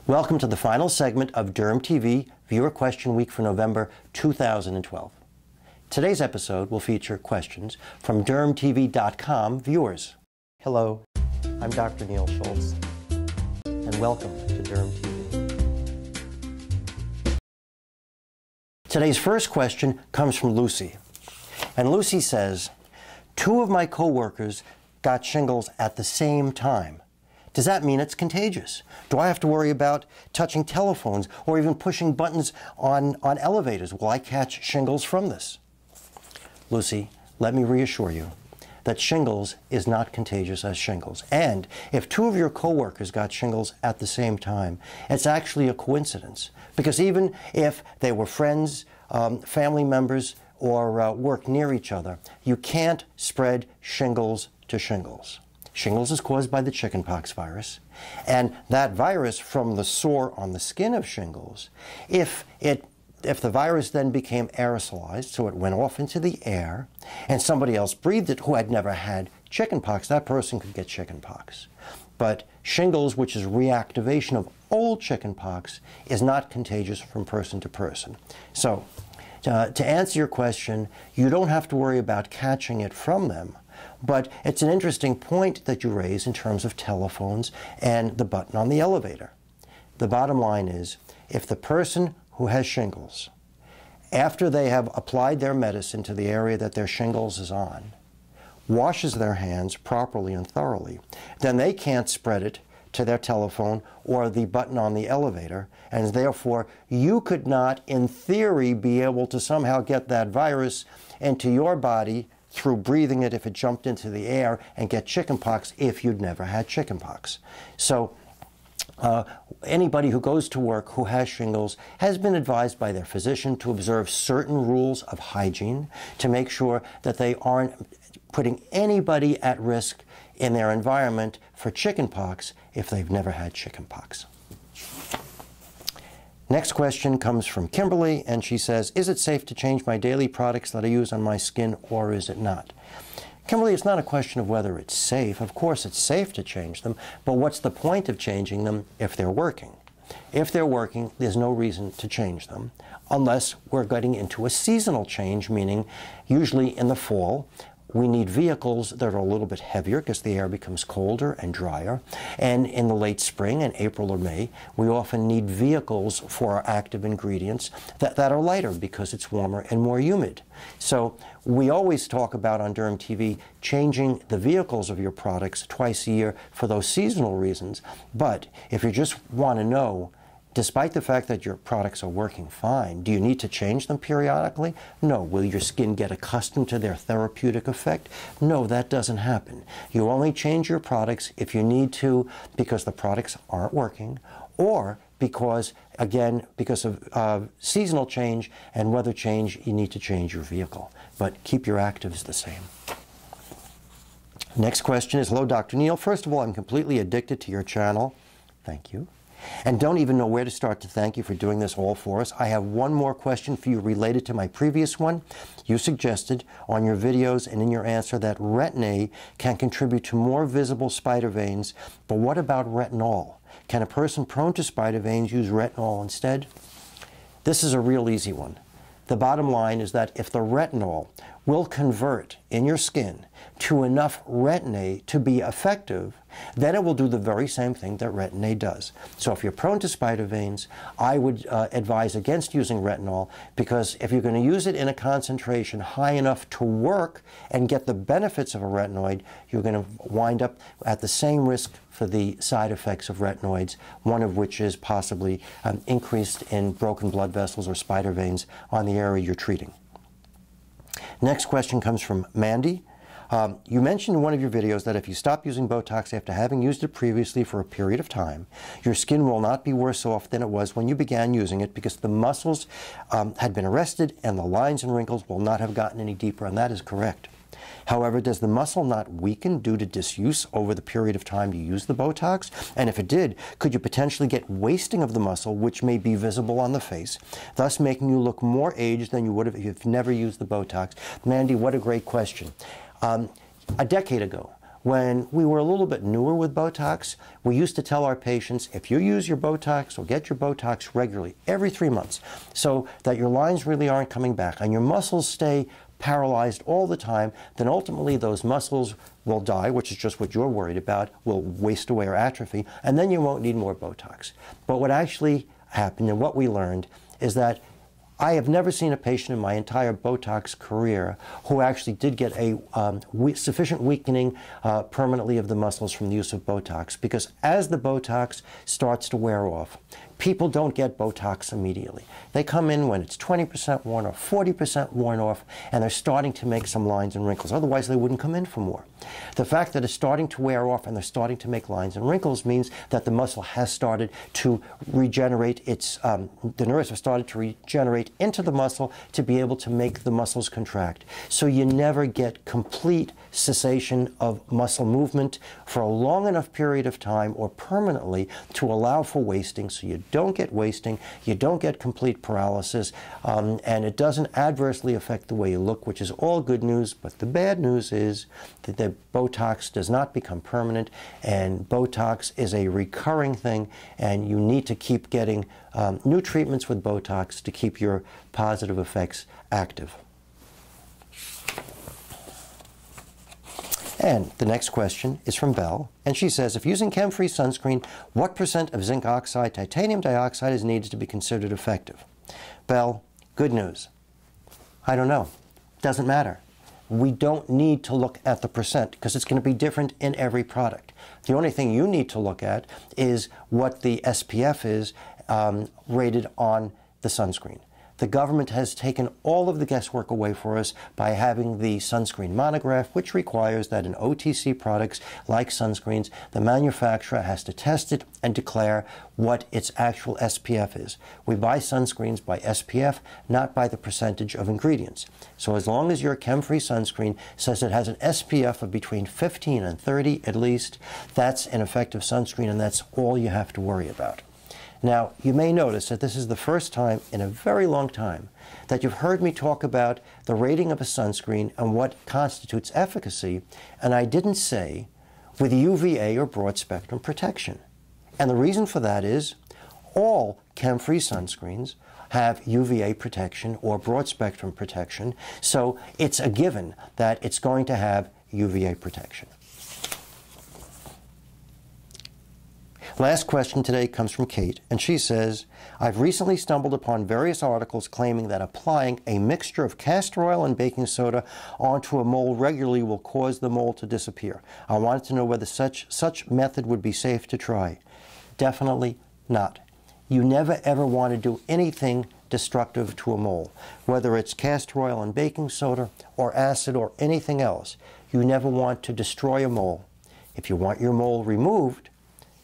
Welcome to the final segment of DermTV Viewer Question Week for November 2012. Today's episode will feature questions from DermTV.com viewers. Hello, I'm Dr. Neil Schultz, and welcome to DermTV. Today's first question comes from Lucy, and Lucy says, 2 of my coworkers got shingles at the same time. Does that mean it's contagious? Do I have to worry about touching telephones or even pushing buttons on elevators? Will I catch shingles from this? Lucy, let me reassure you that shingles is not contagious as shingles. And if 2 of your coworkers got shingles at the same time, it's actually a coincidence. Because even if they were friends, family members, or work near each other, you can't spread shingles to shingles. Shingles is caused by the chickenpox virus, and that virus from the sore on the skin of shingles, if the virus then became aerosolized, so it went off into the air, and somebody else breathed it who had never had chickenpox, that person could get chickenpox. But shingles, which is reactivation of old chickenpox, is not contagious from person to person. So, to answer your question, you don't have to worry about catching it from them. But it's an interesting point that you raise in terms of telephones and the button on the elevator. The bottom line is, if the person who has shingles, after they have applied their medicine to the area that their shingles is on, washes their hands properly and thoroughly, then they can't spread it to their telephone or the button on the elevator, and therefore you could not, in theory, be able to somehow get that virus into your body through breathing it if it jumped into the air and get chickenpox if you'd never had chickenpox. So anybody who goes to work who has shingles has been advised by their physician to observe certain rules of hygiene to make sure that they aren't putting anybody at risk in their environment for chickenpox if they've never had chickenpox. Next question comes from Kimberly, and she says, is it safe to change my daily products that I use on my skin, or is it not? Kimberly, it's not a question of whether it's safe. Of course it's safe to change them, but what's the point of changing them if they're working? If they're working, there's no reason to change them, unless we're getting into a seasonal change, meaning usually in the fall, we need vehicles that are a little bit heavier because the air becomes colder and drier. And in the late spring, in April or May, we often need vehicles for our active ingredients that are lighter because it's warmer and more humid. So we always talk about on DermTV changing the vehicles of your products twice a year for those seasonal reasons. But if you just want to know, despite the fact that your products are working fine, do you need to change them periodically? No. Will your skin get accustomed to their therapeutic effect? No, that doesn't happen. You only change your products if you need to because the products aren't working, or because, again, because of seasonal change and weather change, you need to change your vehicle. But keep your actives the same. Next question is, hello, Dr. Neil. First of all, I'm completely addicted to your channel. Thank you. And don't even know where to start to thank you for doing this all for us. I have one more question for you related to my previous one. You suggested on your videos and in your answer that retin can contribute to more visible spider veins, but what about retinol? Can a person prone to spider veins use retinol instead? This is a real easy one. The bottom line is that if the retinol will convert in your skin to enough retin to be effective, then it will do the very same thing that retin does. So if you're prone to spider veins, I would advise against using retinol, because if you're going to use it in a concentration high enough to work and get the benefits of a retinoid, you're going to wind up at the same risk for the side effects of retinoids, one of which is possibly increased in broken blood vessels or spider veins on the area you're treating. Next question comes from Mandy. You mentioned in one of your videos that if you stop using Botox after having used it previously for a period of time, your skin will not be worse off than it was when you began using it because the muscles had been arrested and the lines and wrinkles will not have gotten any deeper, and that is correct. However, does the muscle not weaken due to disuse over the period of time you use the Botox? And if it did, could you potentially get wasting of the muscle, which may be visible on the face, thus making you look more aged than you would have if you've never used the Botox? Mandy, what a great question. A decade ago, when we were a little bit newer with Botox, we used to tell our patients, if you use your Botox or get your Botox regularly, every 3 months, so that your lines really aren't coming back and your muscles stay paralyzed all the time, then ultimately those muscles will die, which is just what you're worried about, will waste away or atrophy, and then you won't need more Botox. But what actually happened and what we learned is that I have never seen a patient in my entire Botox career who actually did get a sufficient weakening permanently of the muscles from the use of Botox, because as the Botox starts to wear off, people don't get Botox immediately. They come in when it's 20% worn or 40% worn off, and they're starting to make some lines and wrinkles. Otherwise, they wouldn't come in for more. The fact that it's starting to wear off and they're starting to make lines and wrinkles means that the muscle has started to regenerate its, the nerves have started to regenerate into the muscle to be able to make the muscles contract. So you never get complete cessation of muscle movement for a long enough period of time or permanently to allow for wasting. So you don't get wasting, you don't get complete paralysis, and it doesn't adversely affect the way you look, which is all good news. But the bad news is that the Botox does not become permanent, and Botox is a recurring thing, and you need to keep getting new treatments with Botox to keep your positive effects active. And the next question is from Belle, and she says, if using chem-free sunscreen, what % of zinc oxide, titanium dioxide is needed to be considered effective? Belle, good news. I don't know. Doesn't matter. We don't need to look at the percent because it's going to be different in every product. The only thing you need to look at is what the SPF is rated on the sunscreen. The government has taken all of the guesswork away for us by having the sunscreen monograph, which requires that in OTC products like sunscreens, the manufacturer has to test it and declare what its actual SPF is. We buy sunscreens by SPF, not by the percentage of ingredients. So as long as your chem-free sunscreen says it has an SPF of between 15 and 30 at least, that's an effective sunscreen, and that's all you have to worry about. Now, you may notice that this is the first time in a very long time that you've heard me talk about the rating of a sunscreen and what constitutes efficacy, and I didn't say with UVA or broad spectrum protection. And the reason for that is all chem-free sunscreens have UVA protection or broad spectrum protection, so it's a given that it's going to have UVA protection. Last question today comes from Kate, and she says, I've recently stumbled upon various articles claiming that applying a mixture of castor oil and baking soda onto a mole regularly will cause the mole to disappear. I wanted to know whether such method would be safe to try. Definitely not. You never ever want to do anything destructive to a mole, whether it's castor oil and baking soda or acid or anything else. You never want to destroy a mole. If you want your mole removed,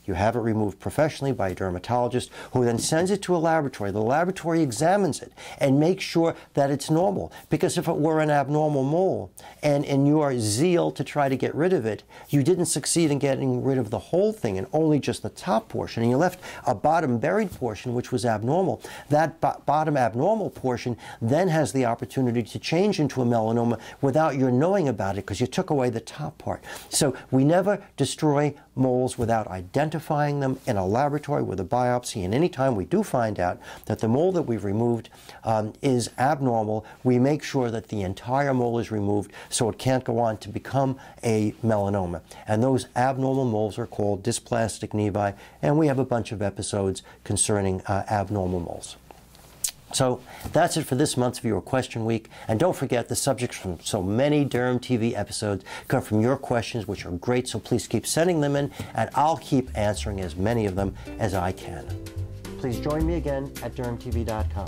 you have it removed professionally by a dermatologist who then sends it to a laboratory. The laboratory examines it and makes sure that it's normal. Because if it were an abnormal mole, and in your zeal to try to get rid of it, you didn't succeed in getting rid of the whole thing and only just the top portion, and you left a bottom buried portion which was abnormal, that bottom abnormal portion then has the opportunity to change into a melanoma without your knowing about it because you took away the top part. So we never destroy moles without identifying them in a laboratory with a biopsy, and anytime we do find out that the mole that we've removed is abnormal, we make sure that the entire mole is removed so it can't go on to become a melanoma. And those abnormal moles are called dysplastic nevi, and we have a bunch of episodes concerning abnormal moles. So that's it for this month's Viewer Question Week. And don't forget, the subjects from so many DermTV episodes come from your questions, which are great, so please keep sending them in, and I'll keep answering as many of them as I can. Please join me again at dermtv.com.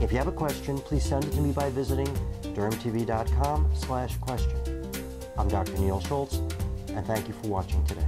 If you have a question, please send it to me by visiting dermtv.com/question. I'm Dr. Neil Schultz, and thank you for watching today.